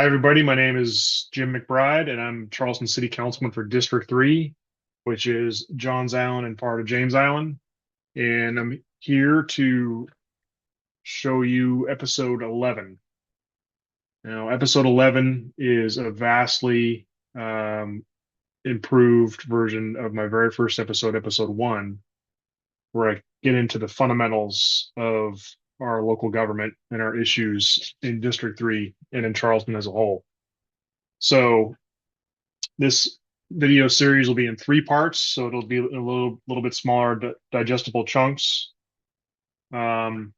Hi, everybody. My name is Jim McBride, and I'm Charleston City Councilman for District 3, which is Johns Island and part of James Island. And I'm here to show you episode 11. Now, episode 11 is a vastly improved version of my very first episode, episode 1, where I get into the fundamentals of our local government and our issues in District 3 and in Charleston as a whole. So this video series will be in 3 parts, so it'll be a little bit smaller digestible chunks. And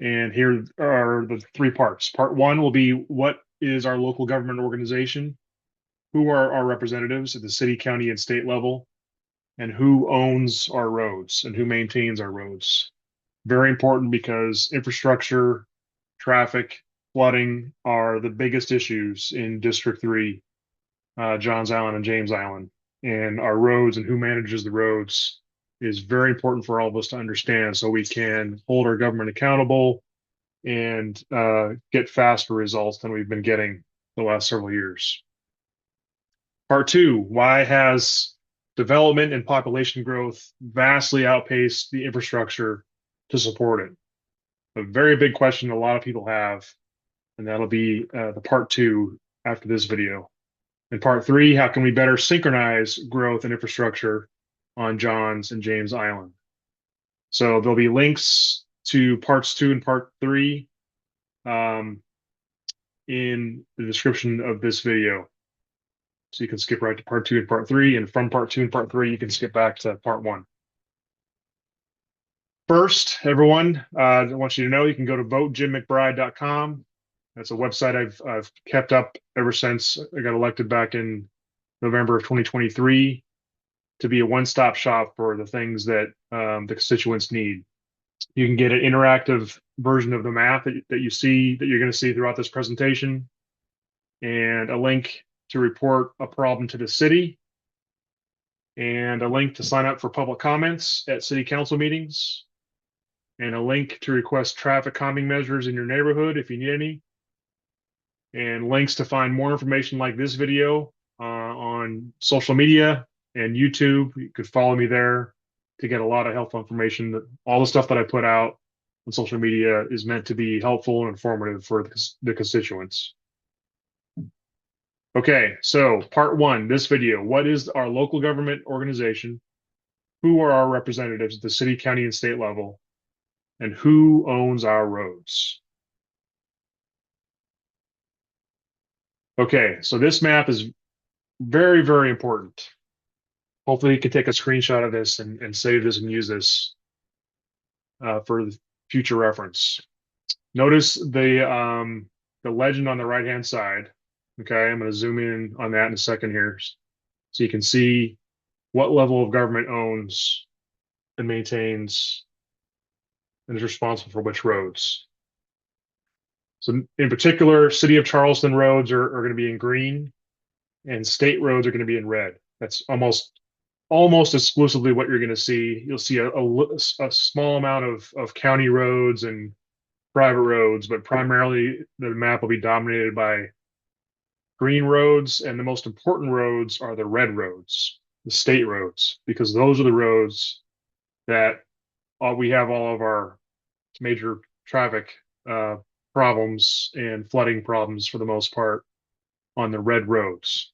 here are the 3 parts. Part 1 will be what is our local government organization, who are our representatives at the city, county, and state level, and who owns our roads and who maintains our roads. Very important because infrastructure, traffic, flooding are the biggest issues in District 3, Johns Island and James Island. And our roads and who manages the roads is very important for all of us to understand so we can hold our government accountable and get faster results than we've been getting the last several years. Part 2, why has development and population growth vastly outpaced the infrastructure to support it? A very big question a lot of people have, and that'll be the part 2 after this video. In part 3, how can we better synchronize growth and infrastructure on Johns and James Island? So there'll be links to parts 2 and part 3 in the description of this video. So you can skip right to part 2 and part 3, and from part 2 and part 3, you can skip back to part 1. First, everyone, I want you to know you can go to votejimmcbride.com. That's a website I've kept up ever since I got elected back in November of 2023 to be a one-stop shop for the things that the constituents need. You can get an interactive version of the map that you're going to see throughout this presentation, and a link to report a problem to the city, and a link to sign up for public comments at city council meetings, and a link to request traffic calming measures in your neighborhood if you need any, and links to find more information like this video on social media and YouTube. You could follow me there to get a lot of helpful information. All the stuff that I put out on social media is meant to be helpful and informative for the constituents. Okay, so part 1, this video. What is our local government organization? Who are our representatives at the city, county, and state level? And who owns our roads? Okay, so this map is very, very important. Hopefully you can take a screenshot of this and save this and use this for future reference. Notice the legend on the right-hand side. Okay, I'm going to zoom in on that in a second here so you can see what level of government owns and maintains and is responsible for which roads. So in particular, City of Charleston roads are going to be in green, and state roads are going to be in red. That's almost exclusively what you're going to see. You'll see a small amount of county roads and private roads, but primarily the map will be dominated by green roads, and the most important roads are the red roads, the state roads, because those are the roads that we have all of our major traffic problems and flooding problems for the most part on the red roads.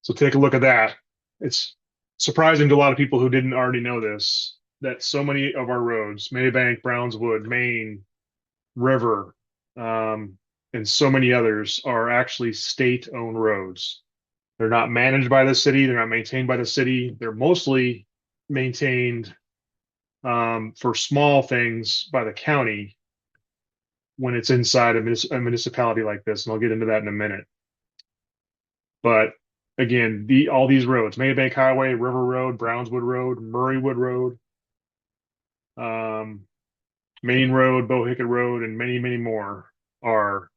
So take a look at that. It's surprising to a lot of people who didn't already know this, that so many of our roads, Maybank, Brownswood, Main, River, and so many others are actually state-owned roads. They're not managed by the city. They're not maintained by the city. They're mostly maintained for small things by the county when it's inside a municipality like this, and I'll get into that in a minute. But again, all these roads, Maybank Highway, River Road, Brownswood Road, Murraywood Road, Main Road, Bohicket Road, and many, many more are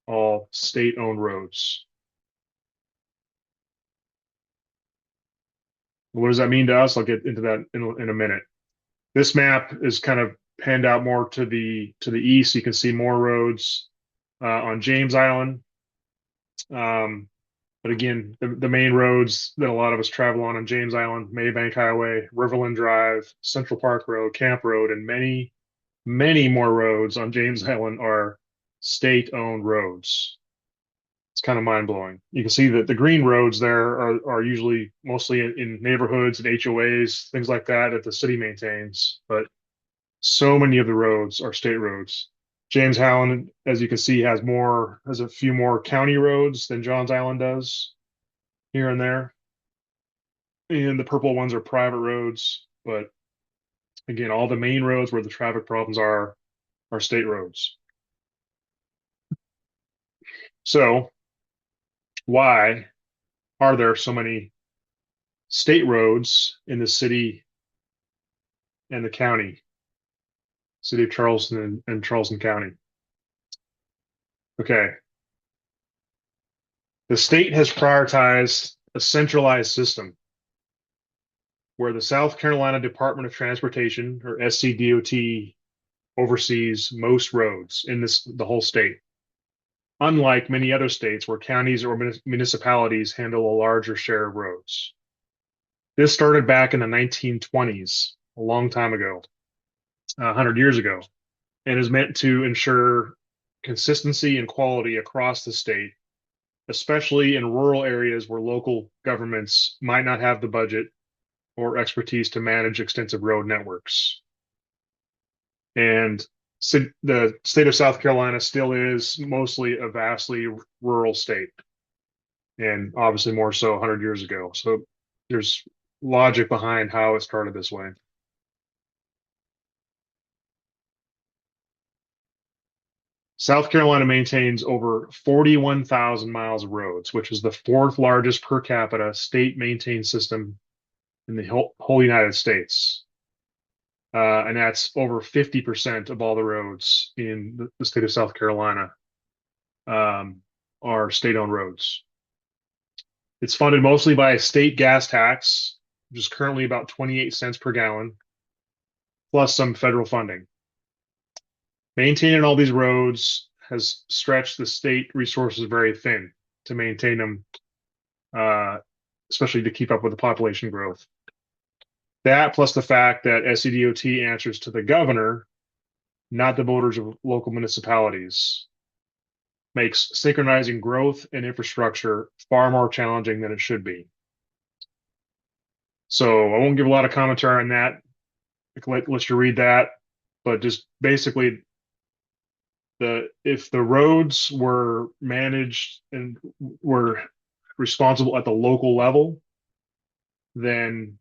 all state-owned roads. What does that mean to us? I'll get into that in a minute. This map is kind of panned out more to the east. You can see more roads on James Island. But again, the main roads that a lot of us travel on James Island, Maybank Highway, Riverland Drive, Central Park Road, Camp Road, and many, many more roads on James Island are state-owned roads. It's kind of mind-blowing. You can see that the green roads there are usually mostly in neighborhoods and HOAs, things like that the city maintains. But so many of the roads are state roads. James Island, as you can see, has a few more county roads than Johns Island does here and there. And the purple ones are private roads. But again, all the main roads where the traffic problems are state roads. So why are there so many state roads in the city and the county, city of Charleston and Charleston County? Okay. The state has prioritized a centralized system where the South Carolina Department of Transportation, or SCDOT, oversees most roads in the whole state, unlike many other states where counties or municipalities handle a larger share of roads. This started back in the 1920s, a long time ago, 100 years ago, and is meant to ensure consistency and quality across the state, especially in rural areas where local governments might not have the budget or expertise to manage extensive road networks. And the state of South Carolina still is mostly a vastly rural state, and obviously more so 100 years ago. So there's logic behind how it started this way. South Carolina maintains over 41,000 miles of roads, which is the fourth largest per capita state maintained system in the whole United States. And that's over 50% of all the roads in the state of South Carolina are state-owned roads. It's funded mostly by a state gas tax, which is currently about 28 cents per gallon, plus some federal funding. Maintaining all these roads has stretched the state resources very thin to maintain them, especially to keep up with the population growth. That plus the fact that SCDOT answers to the governor, not the voters of local municipalities, makes synchronizing growth and infrastructure far more challenging than it should be. So I won't give a lot of commentary on that. Let you read that, but just basically, if the roads were managed and were responsible at the local level, then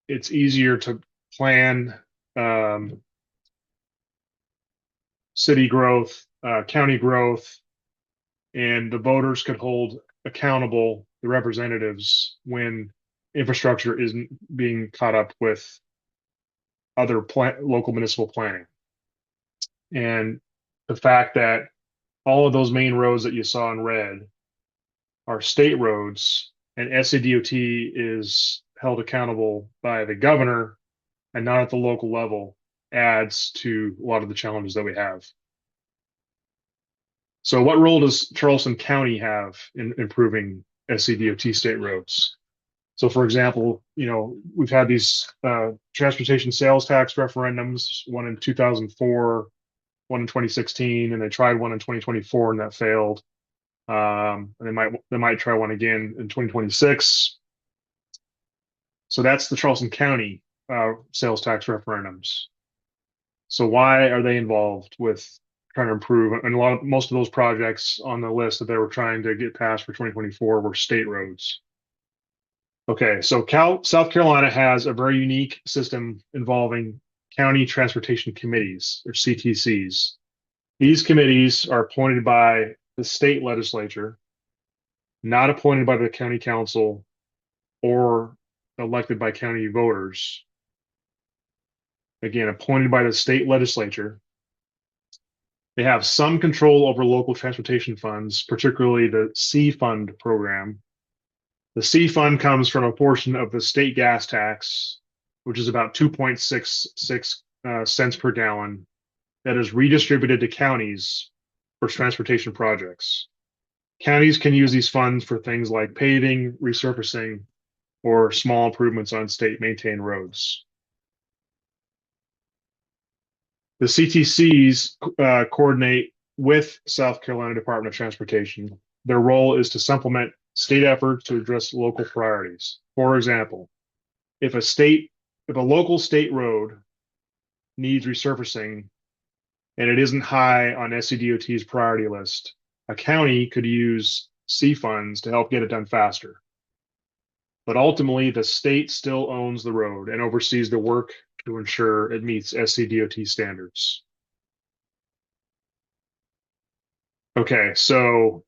it's easier to plan city growth, county growth, and the voters could hold accountable the representatives when infrastructure isn't being caught up with other local municipal planning. And the fact that all of those main roads that you saw in red are state roads, and SCDOT is held accountable by the governor and not at the local level, adds to a lot of the challenges that we have. So what role does Charleston County have in improving SCDOT state roads? So for example, we've had these transportation sales tax referendums, one in 2004, one in 2016, and they tried one in 2024 and that failed. And they might try one again in 2026. So that's the Charleston County sales tax referendums. So why are they involved with trying to improve? And most of those projects on the list that they were trying to get passed for 2024 were state roads. Okay, so South Carolina has a very unique system involving county transportation committees, or CTCs. These committees are appointed by the state legislature, not appointed by the county council or elected by county voters. Again, appointed by the state legislature. They have some control over local transportation funds, particularly the C Fund program. The C Fund comes from a portion of the state gas tax, which is about 2.66 cents per gallon, that is redistributed to counties for transportation projects. Counties can use these funds for things like paving, resurfacing, or small improvements on state maintained roads. The CTCs coordinate with South Carolina Department of Transportation. Their role is to supplement state efforts to address local priorities. For example, if a local state road needs resurfacing and it isn't high on SCDOT's priority list, a county could use C funds to help get it done faster. But ultimately, the state still owns the road and oversees the work to ensure it meets SCDOT standards. Okay, so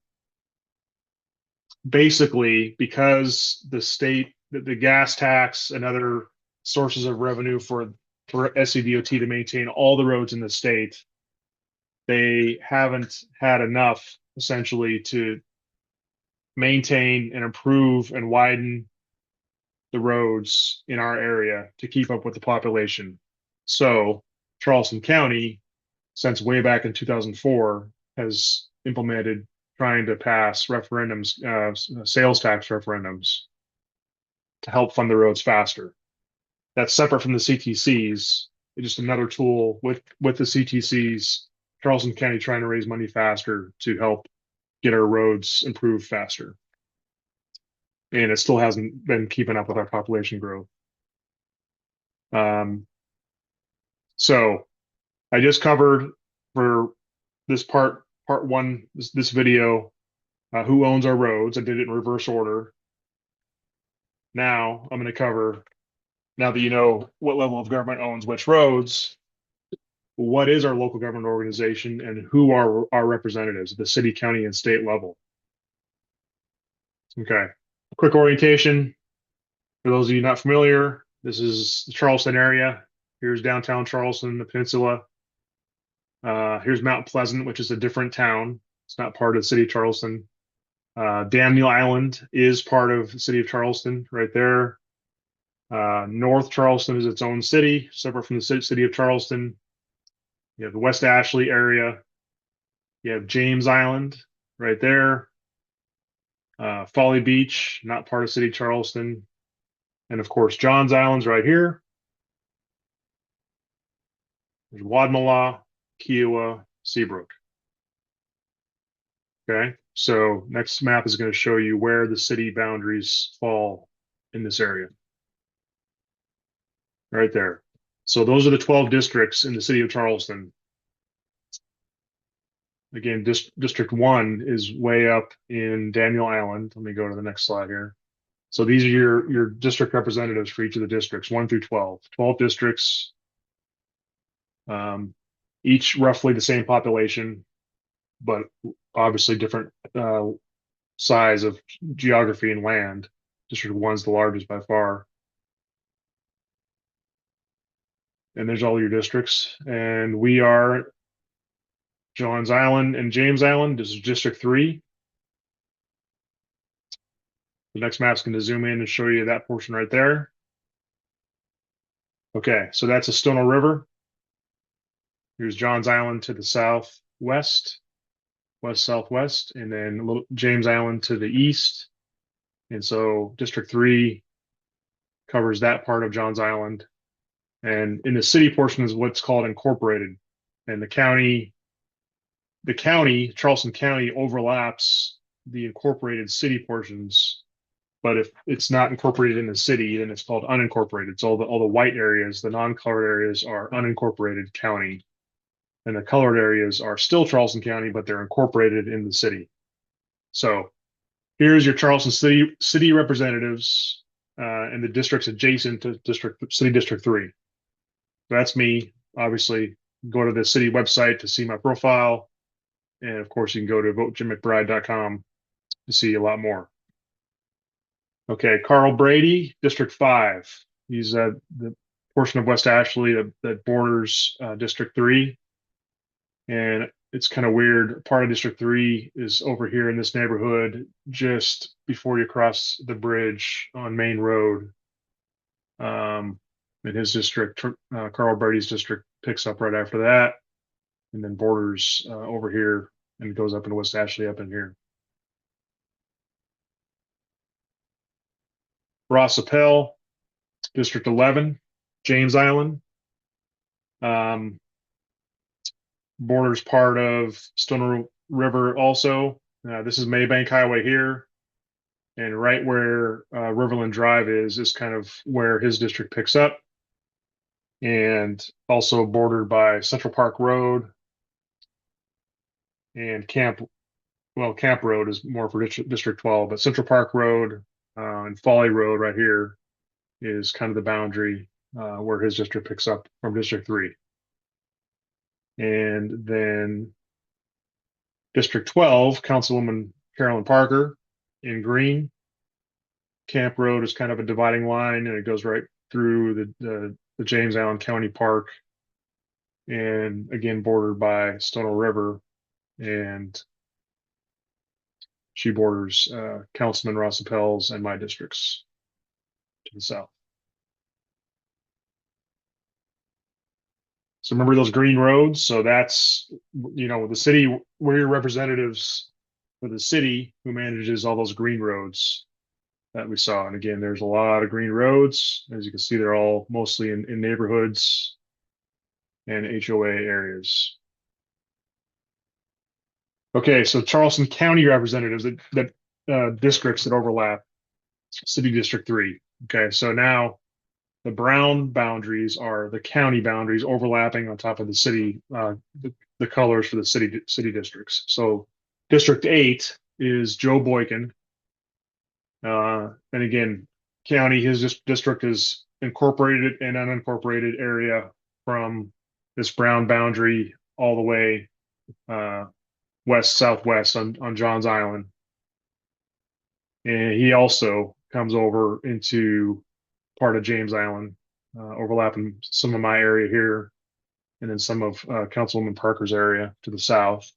basically, because the gas tax and other sources of revenue for SCDOT to maintain all the roads in the state, they haven't had enough essentially to maintain and improve and widen the roads in our area to keep up with the population. So Charleston County, since way back in 2004, has implemented trying to pass referendums, sales tax referendums to help fund the roads faster. That's separate from the CTCs. It's just another tool with the CTCs, Charleston County trying to raise money faster to help get our roads improved faster. And it still hasn't been keeping up with our population growth. So I just covered for this part one, this video, who owns our roads. I did it in reverse order. Now I'm going to cover, now that you know what level of government owns which roads, what is our local government organization and who are our representatives at the city, county, and state level. Okay, a quick orientation. For those of you not familiar, this is the Charleston area. Here's downtown Charleston, the peninsula. Here's Mount Pleasant, which is a different town. It's not part of the city of Charleston. Daniel Island is part of the city of Charleston right there. North Charleston is its own city, separate from the city of Charleston. You have the West Ashley area. You have James Island right there. Folly Beach, not part of city of Charleston. And of course, Johns Island's right here. There's Wadmalaw, Kiowa, Seabrook. Okay, so next map is going to show you where the city boundaries fall in this area. Right there. So those are the 12 districts in the city of Charleston. Again, District 1 is way up in Daniel Island. Let me go to the next slide here. So these are your district representatives for each of the districts, 1 through 12. 12 districts, each roughly the same population, but obviously different size of geography and land. District 1 is the largest by far. And there's all your districts. And we are Johns Island and James Island. This is District 3. The next map's going to zoom in and show you that portion right there. Okay, so that's a Stono River. Here's Johns Island to the southwest, west-southwest, and then James Island to the east. And so District 3 covers that part of Johns Island. And in the city portion is what's called incorporated. And the county, Charleston County, overlaps the incorporated city portions. But if it's not incorporated in the city, then it's called unincorporated. So all the white areas, the non-colored areas, are unincorporated county. And the colored areas are still Charleston County, but they're incorporated in the city. So here's your Charleston city representatives and the districts adjacent to City District 3. That's me. Obviously, go to the city website to see my profile. And of course, you can go to votejimmcbride.com to see a lot more. Okay, Carl Brady, District 5. He's the portion of West Ashley that borders District 3. And it's kind of weird. Part of District 3 is over here in this neighborhood, just before you cross the bridge on Main Road. In his district, Carl Brady's district picks up right after that, and then borders over here and it goes up into West Ashley up in here. Rafael, District 11, James Island. Borders part of Stone River also. This is Maybank Highway here. And right where Riverland Drive is kind of where his district picks up. And also bordered by Central Park Road and Camp Road is more for District 12, but Central Park Road and Folly Road right here is kind of the boundary where his district picks up from District 3. And then District 12, Councilwoman Carolyn Parker in green. Camp Road is kind of a dividing line, and it goes right through the James Island County Park, and again bordered by Stone River, and she borders Councilman Rossapel's and my districts to the south. So remember those green roads? So that's, the city, we're your representatives for the city who manages all those green roads that we saw. And again, there's a lot of green roads. As you can see, they're all mostly in neighborhoods and HOA areas. Okay, so Charleston County representatives that districts that overlap City District 3. Okay, so now the brown boundaries are the county boundaries overlapping on top of the city, the colors for the city districts. So District 8 is Joe Boykin. And again, county, his district is incorporated and unincorporated area from this brown boundary all the way west southwest on Johns Island. And he also comes over into part of James Island, overlapping some of my area here, and then some of Councilwoman Parker's area to the south.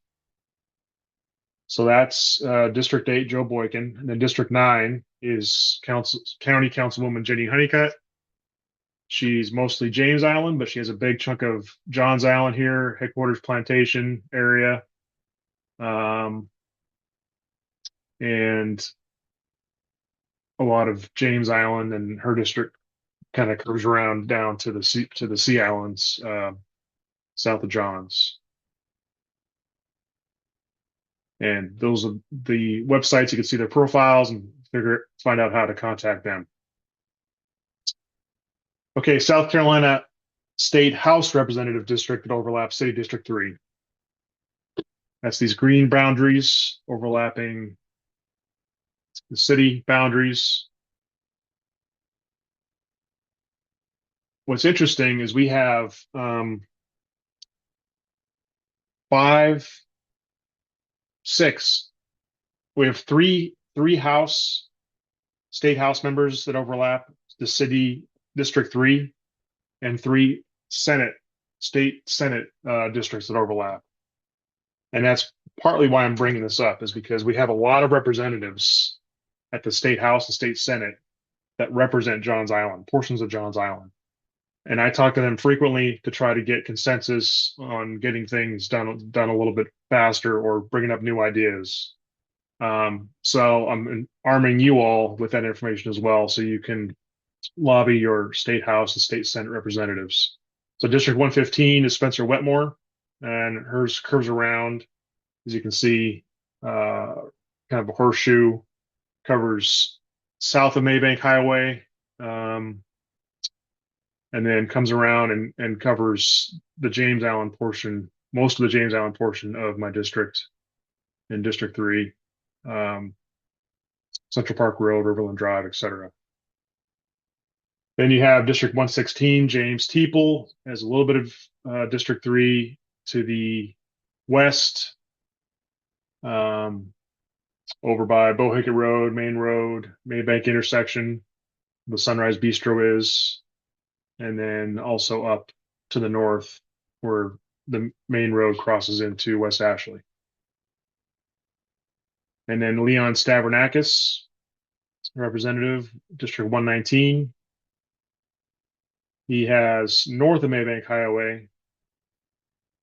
So that's District 8, Joe Boykin. And then District 9 is County Councilwoman Jenny Honeycutt. She's mostly James Island, but she has a big chunk of Johns Island here, Headquarters Plantation area. And a lot of James Island, and her district kind of curves around down to the Sea Islands, south of Johns. And those are the websites. You can see their profiles and find out how to contact them. Okay, South Carolina State House Representative District that overlaps City District 3. That's these green boundaries overlapping the city boundaries. What's interesting is we have 3 state house members that overlap the city District 3, and 3 state Senate districts that overlap. And that's partly why I'm bringing this up, is because we have a lot of representatives at the state house and state Senate that represent Johns Island, portions of Johns Island. And I talk to them frequently to try to get consensus on getting things done a little bit faster or bringing up new ideas. So I'm arming you all with that information as well, so you can lobby your state house and state Senate representatives. So District 115 is Spencer Wetmore, and hers curves around, as you can see, kind of a horseshoe, covers south of Maybank Highway, and then comes around and covers the James Island portion, most of the James Island portion of my district in District 3, Central Park Road, Riverland Drive, etc. Then you have District 116, James Teeple, has a little bit of District 3 to the west, over by Bohicket Road, Main Road, Maybank intersection, the Sunrise Bistro is, and then also up to the north where the main road crosses into West Ashley. And then Leon Stavronakis, representative, District 119. He has north of Maybank Highway,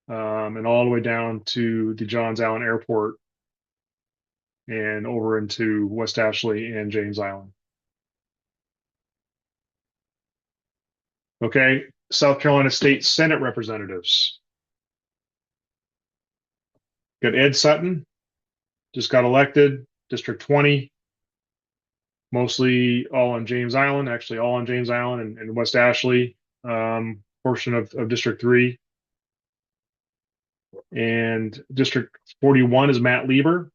and all the way down to the Johns Island Airport and over into West Ashley and James Island. Okay, South Carolina State Senate representatives. Got Ed Sutton, just got elected, District 20, mostly all on James Island, actually all on James Island and West Ashley, portion of District 3. And District 41 is Matt Lieber.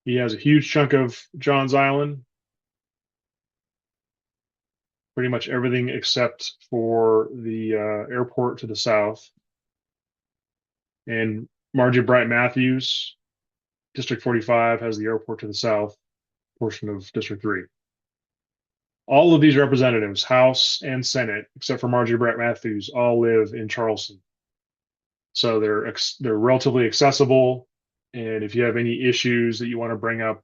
He has a huge chunk of Johns Island, pretty much everything except for the airport to the south. And Margie Bright Matthews, District 45, has the airport to the south, portion of District 3. All of these representatives, House and Senate, except for Margie Bright Matthews, all live in Charleston. So they're relatively accessible. And if you have any issues that you want to bring up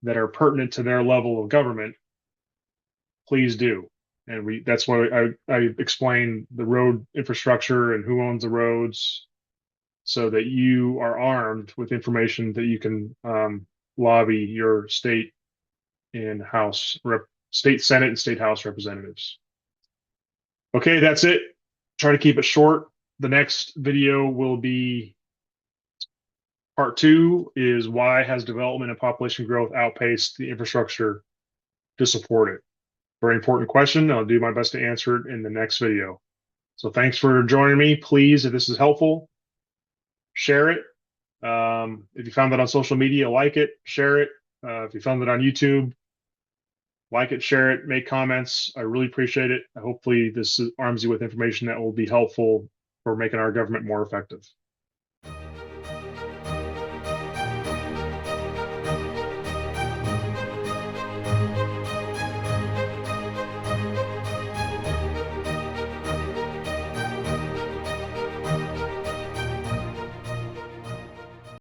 that are pertinent to their level of government, please do. And that's why I explain the road infrastructure and who owns the roads, so that you are armed with information that you can lobby your state and state Senate and state House representatives. Okay, that's it. Try to keep it short. The next video will be part 2, is why has development and population growth outpaced the infrastructure to support it? Very important question. I'll do my best to answer it in the next video. So thanks for joining me. Please, if this is helpful, share it. If you found that on social media, like it, share it. If you found it on YouTube, like it, share it, make comments. I really appreciate it. Hopefully this arms you with information that will be helpful for making our government more effective.